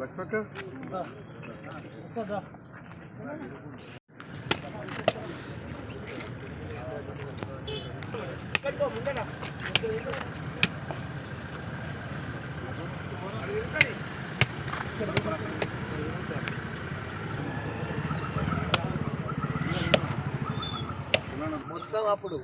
లక్ష్మక్క మొత్తం అప్పుడు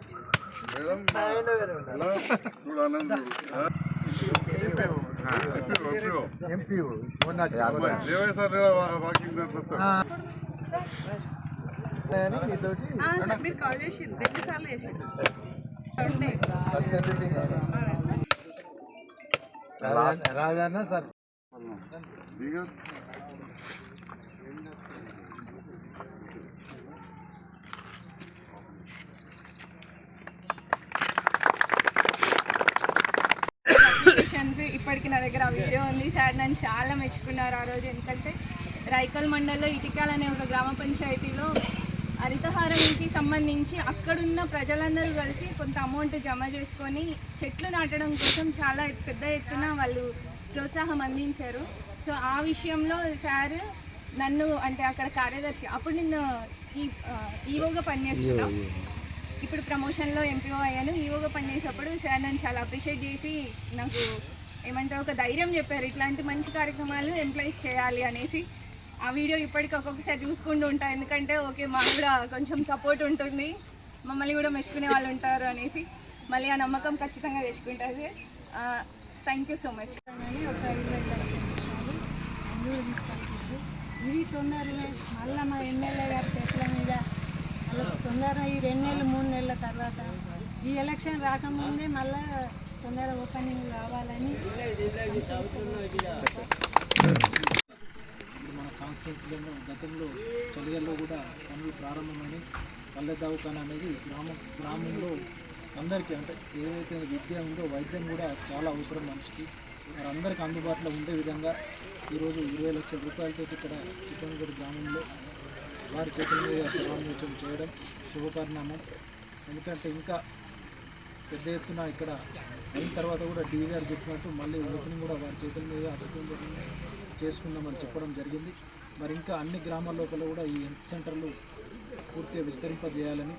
రాజన్న సార్ ఇప్పటికి నా దగ్గర ఆ వీడియో ఉంది. సార్ నన్ను చాలా మెచ్చుకున్నారు ఆ రోజు. ఎందుకంటే రైకల్ మండల్లో ఇటికాల్ అనే ఒక గ్రామ పంచాయతీలో హరితహారానికి సంబంధించి అక్కడున్న ప్రజలందరూ కలిసి కొంత అమౌంట్ జమ చేసుకొని చెట్లు నాటడం కోసం చాలా పెద్ద ఎత్తున వాళ్ళు ప్రోత్సాహం అందించారు. సో ఆ విషయంలో సార్ నన్ను అంటే అక్కడ కార్యదర్శి అప్పుడు నేను ఈవోగా పనిచేస్తున్నా, ఇప్పుడు ప్రమోషన్లో ఎంపీఓ అయ్యాను. ఈవోగా పనిచేసేటప్పుడు సార్ నన్ను చాలా అప్రిషియేట్ చేసి నాకు ఏమంటారు ఒక ధైర్యం చెప్పారు, ఇట్లాంటి మంచి కార్యక్రమాలు ఎంప్లాయీస్ చేయాలి అనేసి. ఆ వీడియో ఇప్పటికీ ఒక్కొక్కసారి చూసుకుంటూ ఉంటాను, ఎందుకంటే ఓకే మాకు కూడా కొంచెం సపోర్ట్ ఉంటుంది, మమ్మల్ని కూడా మెచ్చుకునే వాళ్ళు ఉంటారు అనేసి. మళ్ళీ ఆ నమ్మకం ఖచ్చితంగా తెచ్చుకుంటుంది. Thank you so much. ఒక 20 లక్షలు ఇవి తొందరగా మళ్ళీ మా ఎమ్మెల్యే గారి చేతుల మీద తొందరగా ఈ 2 నెలలు 3 నెలల తర్వాత ఈ ఎలక్షన్ రాకముందే మళ్ళీ తొందరగా ఓపెనింగ్ కావాలని మన కాన్స్టిట్యున్సీలో గతంలో చలిగల్లో కూడా పనులు ప్రారంభమైన పల్లె దవాఖానా అనేది గ్రామంలో అందరికీ అంటే ఏదైతే విద్య ఉందో వైద్యం కూడా చాలా అవసరం మనిషికి, మరి అందరికీ అందుబాటులో ఉండే విధంగా ఈరోజు 20 లక్షల రూపాయలతో ఇక్కడ చిట్టంగూడి గ్రామంలో వారి చేతుల మీద ప్రారంభోత్సవం చేయడం శుభపరిణామం. ఎందుకంటే ఇంకా పెద్ద ఎత్తున ఇక్కడ అయిన తర్వాత కూడా డీ గారు చెప్పినట్టు మళ్ళీ ఓపెనింగ్ కూడా వారి చేతుల మీద అద్భుతంగా చేసుకుందామని చెప్పడం జరిగింది. మరి ఇంకా అన్ని గ్రామాల లోపల కూడా ఈ హెల్త్ సెంటర్లు పూర్తిగా విస్తరింపజేయాలని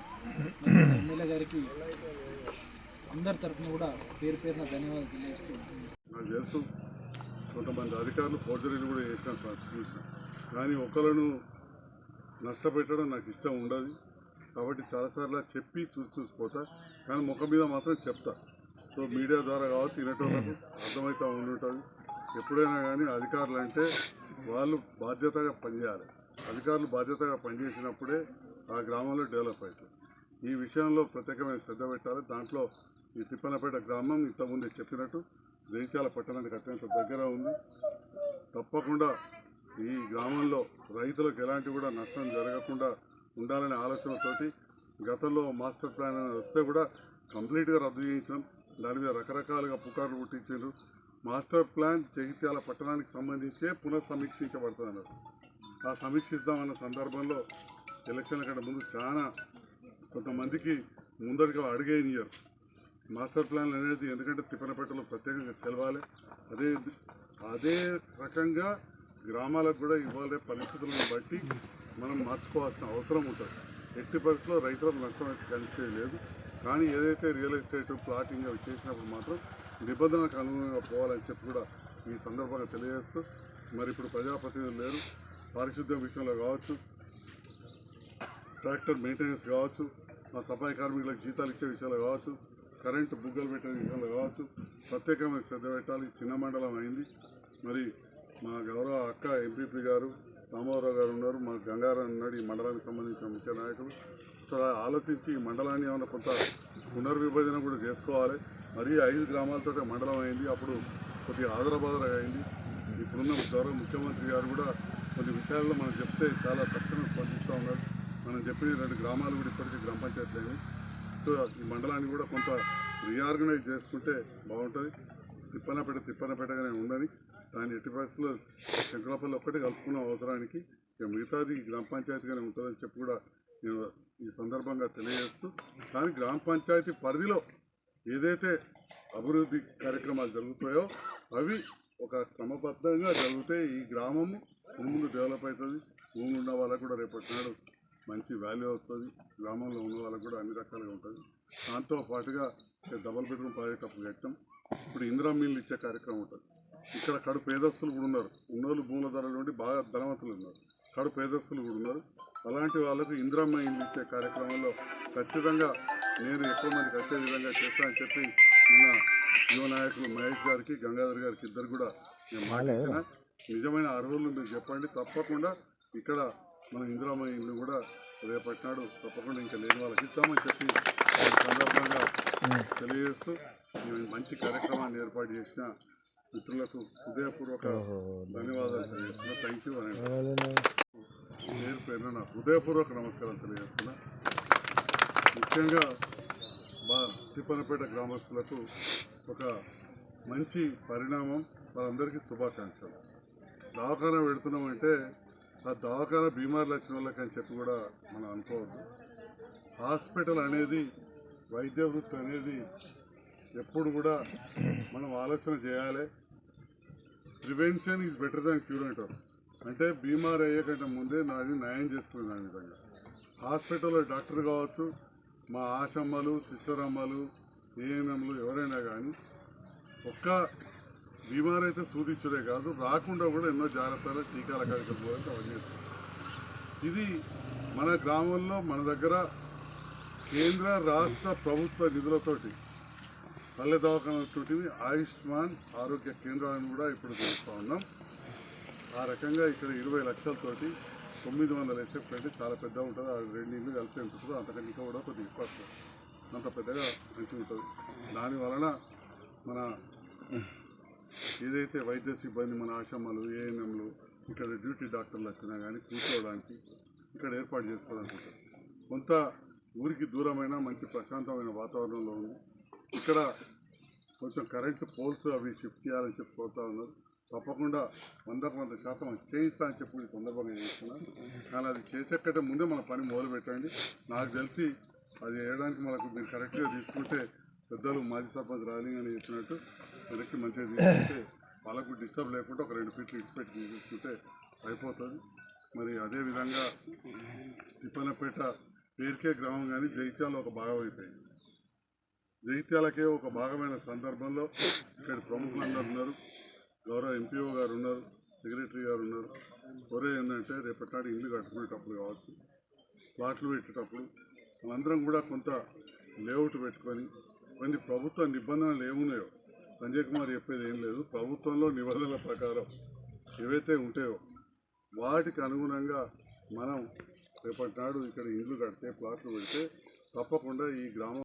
ఎమ్మెల్యే గారికి అందరి తరఫున కూడా పేరు పేరున ధన్యవాదాలు తెలియజేస్తూ నాకు తెలుసు కొంతమంది అధికారులు ఫోర్జరీలు కూడా చేసిన చూసిన, కానీ ఒకళ్ళను నష్టపెట్టడం నాకు ఇష్టం ఉండదు. కాబట్టి చాలాసార్లు చెప్పి చూసిపోతా, కానీ ముఖం మీద మాత్రం చెప్తా. సో మీడియా ద్వారా కావచ్చు వినేటోళ్ళకు అర్థమవుతూ ఉండుంటుంది. ఎప్పుడైనా కానీ అధికారులు అంటే వాళ్ళు బాధ్యతగా పనిచేయాలి. అధికారులు బాధ్యతగా పనిచేసినప్పుడే ఆ గ్రామంలో డెవలప్ అవుతుంది. ఈ విషయంలో ప్రత్యేకమైన శ్రద్ధ పెట్టాలి. దాంట్లో ఈ తిప్పనపేట గ్రామం ఇంతకుముందే చెప్పినట్టు జగిత్యాల పట్టణానికి అత్యంత దగ్గర ఉంది. తప్పకుండా ఈ గ్రామంలో రైతులకు ఎలాంటి కూడా నష్టం జరగకుండా ఉండాలనే ఆలోచనతోటి గతంలో మాస్టర్ ప్లాన్ వస్తే కూడా కంప్లీట్గా రద్దు చేయించడం, దాని మీద రకరకాలుగా పుకార్లు పుట్టించారు. మాస్టర్ ప్లాన్ జగిత్యాల పట్టణానికి సంబంధించే పునఃసమీక్షించబడుతుంది అన్నారు. ఆ సమీక్షిస్తామన్న సందర్భంలో ఎలక్షన్ల కంటే ముందు చాలా కొంతమందికి ముందడిగా అడిగేయనియరు మాస్టర్ ప్లాన్లు అనేది. ఎందుకంటే తిప్పనపేటలో ప్రత్యేకంగా తెలవాలి. అదే రకంగా గ్రామాలకు కూడా ఇవ్వాలే పరిస్థితులను బట్టి మనం మార్చుకోవాల్సిన అవసరం ఉంటుంది. ఎట్టి పరిస్థితుల్లో రైతులకు నష్టం అయితే కలిసేయలేదు. కానీ ఏదైతే రియల్ ఎస్టేట్ ప్లాటింగ్ అవి చేసినప్పుడు మాత్రం నిబంధనలకు అనుగుణంగా పోవాలని చెప్పి కూడా ఈ సందర్భంగా తెలియజేస్తూ, మరి ఇప్పుడు ప్రజాప్రతినిధులు లేరు. పారిశుద్ధ్యం విషయంలో కావచ్చు, ట్రాక్టర్ మెయింటెనెన్స్ కావచ్చు, మా సఫాయి కార్మికులకు జీతాలు ఇచ్చే విషయాలు కావచ్చు, కరెంటు బుగ్గలు పెట్టే విషయంలో కావచ్చు ప్రత్యేకమైన శ్రద్ధ పెట్టాలి. చిన్న మండలం అయింది. మరి మా గౌరవ అక్క ఎంపీపీ గారు రామారావు గారు ఉన్నారు, మా గంగారావు ఉన్నాడు, ఈ మండలానికి సంబంధించిన ముఖ్య నాయకులు. అసలు ఆలోచించి ఈ మండలాన్ని ఏమైనా కొంత పునర్విభజన కూడా చేసుకోవాలి. మరి 5 గ్రామాలతో మండలం అయింది. అప్పుడు కొద్దిగా ఆదరబాదర అయింది. ఇప్పుడున్న గౌరవ ముఖ్యమంత్రి గారు కూడా కొన్ని విషయాల్లో మనం చెప్తే చాలా తక్షణం స్పందిస్తూ ఉన్నారు. మనం చెప్పిన 2 గ్రామాలు కూడా ఇప్పటికీ గ్రామ పంచాయతీలు అయినాయి. సో ఈ మండలాన్ని కూడా కొంత రీఆర్గనైజ్ చేసుకుంటే బాగుంటుంది. తిప్పనపేటగానే ఉండని దాన్ని ఎట్టి పరిస్థితుల్లో శంకరాపల్లి ఒక్కటే కలుపుకున్న అవసరానికి ఇక మిగతాది గ్రామ పంచాయతీగానే ఉంటుందని చెప్పి కూడా నేను ఈ సందర్భంగా తెలియజేస్తూ, కానీ గ్రామ పంచాయతీ పరిధిలో ఏదైతే అభివృద్ధి కార్యక్రమాలు జరుగుతాయో అవి ఒక క్రమబద్ధంగా జరిగితే ఈ గ్రామము ముందు డెవలప్ అవుతుంది. భూమి ఉన్న వాళ్ళకు కూడా రేపటి నాడు మంచి వాల్యూ వస్తుంది, గ్రామంలో ఉన్న వాళ్ళకు కూడా అన్ని రకాలుగా ఉంటుంది. దాంతో పాటుగా డబుల్ బెడ్రూమ్ ప్రాజెక్ట్ అప్పుడు కట్టాం. ఇప్పుడు ఇందిరా మిల్లు ఇచ్చే కార్యక్రమం ఉంటుంది. ఇక్కడ కడు పేదస్తులు కూడా ఉన్నారు, ఉన్నోళ్ళు భూముల ధరల నుండి బాగా ధనవంతులు ఉన్నారు, కడు పేదస్తులు కూడా ఉన్నారు. అలాంటి వాళ్ళకు ఇందిరమ్మ ఇల్లు ఇచ్చే కార్యక్రమంలో ఖచ్చితంగా నేను ఎక్కువ మందికి వచ్చే విధంగా చేస్తానని చెప్పి మన యువ నాయకులు మహేష్ గారికి, గంగాధర్ గారికి ఇద్దరు కూడా నేను మాట్లాడిన నిజమైన అర్హులు మీరు చెప్పండి. తప్పకుండా ఇక్కడ మన ఇందిరమ్మ ఇల్లు కూడా రేపటి నాడు తప్పకుండా ఇంకా లేని వాళ్ళకి ఇస్తామని చెప్పి ఈ సందర్భంగా తెలియజేస్తూ ఈ మంచి కార్యక్రమాన్ని ఏర్పాటు చేసిన మిత్రులకు హృదయపూర్వక ధన్యవాదాలు తెలియజేస్తున్నా. థ్యాంక్ యూ అని పేరు పేరున నా హృదయపూర్వక నమస్కారం తెలియజేస్తున్నా. ముఖ్యంగా తిప్పనపేట గ్రామస్తులకు ఒక మంచి పరిణామం, వాళ్ళందరికీ శుభాకాంక్షలు. దవాఖానా పెడుతున్నామంటే ఆ దవాఖానా బీమార్లు వచ్చిన వాళ్ళకి అని చెప్పి కూడా మనం అనుకోవద్దు. హాస్పిటల్ అనేది, వైద్య వృత్తి అనేది ఎప్పుడు కూడా మనం ఆలోచన చేయాలి. Prevention is better than cure అంటారు. అంటే బీమార్ అయ్యే కంటే ముందే నాది న్యాయం చేసుకునే దాని విధంగా హాస్పిటల్లో డాక్టర్ కావచ్చు, మా ఆశమ్మలు, సిస్టర్ అమ్మలు, ఏఎన్ఎంలు ఎవరైనా కానీ ఒక్క బీమార్ అయితే సూదించుడే కాదు, రాకుండా కూడా ఎన్నో జాగ్రత్తలు, టీకాల కార్యక్రమాలు అవన్నీ చేస్తారు. ఇది మన గ్రామంలో మన దగ్గర కేంద్ర రాష్ట్ర ప్రభుత్వ నిధులతోటి పల్లె దవాఖానతోటి ఆయుష్మాన్ ఆరోగ్య కేంద్రాలను కూడా ఇప్పుడు చేస్తూ ఉన్నాం. ఆ రకంగా ఇక్కడ 20 లక్షలతోటి 900 ఎస్ఎఫ్ అంటే చాలా పెద్దగా ఉంటుంది. ఆ 2 ఇళ్ళు కలిపి ఎంత ఉంటుందో అంతకంటే ఇంకా కూడా కొద్దిగా ఎక్కువ వస్తుంది. అంత పెద్దగా మంచిగా ఉంటుంది. దాని వలన మన ఏదైతే వైద్య సిబ్బంది, మన ఆశమ్మలు, ఏఎన్ఎంలు, ఇక్కడ డ్యూటీ డాక్టర్లు వచ్చినా కానీ కూర్చోవడానికి ఇక్కడ ఏర్పాటు చేసుకోవాలనుకుంటారు. కొంత ఊరికి దూరమైన మంచి ప్రశాంతమైన వాతావరణంలో ఉంది. ఇక్కడ కొంచెం కరెంటు పోల్స్ అవి షిఫ్ట్ చేయాలని చెప్పి కోరుతా ఉన్నారు. తప్పకుండా 100% చేయిస్తా అని చెప్పి ఈ సందర్భంగా చేస్తున్నాను. కానీ అది చేసేకంటే ముందే మన పని మొదలు పెట్టండి. నాకు తెలిసి అది వేయడానికి మనకు మీరు కరెక్ట్గా తీసుకుంటే పెద్దలు మాజీ సర్పంచ్ రాలింగ్ అని చెప్పినట్టు వెనక్కి మంచిగా తీసుకుంటే వాళ్ళకు డిస్టర్బ్ లేకుండా ఒక 2 ఫీట్లు ఇచ్చిపెట్టి తీసుకుంటే అయిపోతుంది. మరి అదేవిధంగా తిప్పనపేట పేరుకే గ్రామం కానీ జైత్యాల ఒక భాగం అయిపోయింది. జైత్యాలకే ఒక భాగమైన సందర్భంలో ఇక్కడ ప్రముఖులందరూ ఉన్నారు. గౌరవ ఎంపీఓ గారు ఉన్నారు, సెక్రటరీ గారు ఉన్నారు. ఒరే ఏంటంటే రేపటి ఇల్లు కట్టుకునేటప్పుడు కావచ్చు, ప్లాట్లు పెట్టేటప్పుడు మనందరం కూడా కొంత లేఅవుట్ పెట్టుకొని కొన్ని ప్రభుత్వ నిబంధనలు ఏమున్నాయో సంజయ్ కుమార్ చెప్పేది ఏం లేదు. ప్రభుత్వంలో నిబంధనల ప్రకారం ఏవైతే ఉంటాయో వాటికి అనుగుణంగా మనం రేపటి నాడు ఇక్కడ ఇల్లు కడితే, ప్లాట్లు పెడితే తప్పకుండా ఈ గ్రామం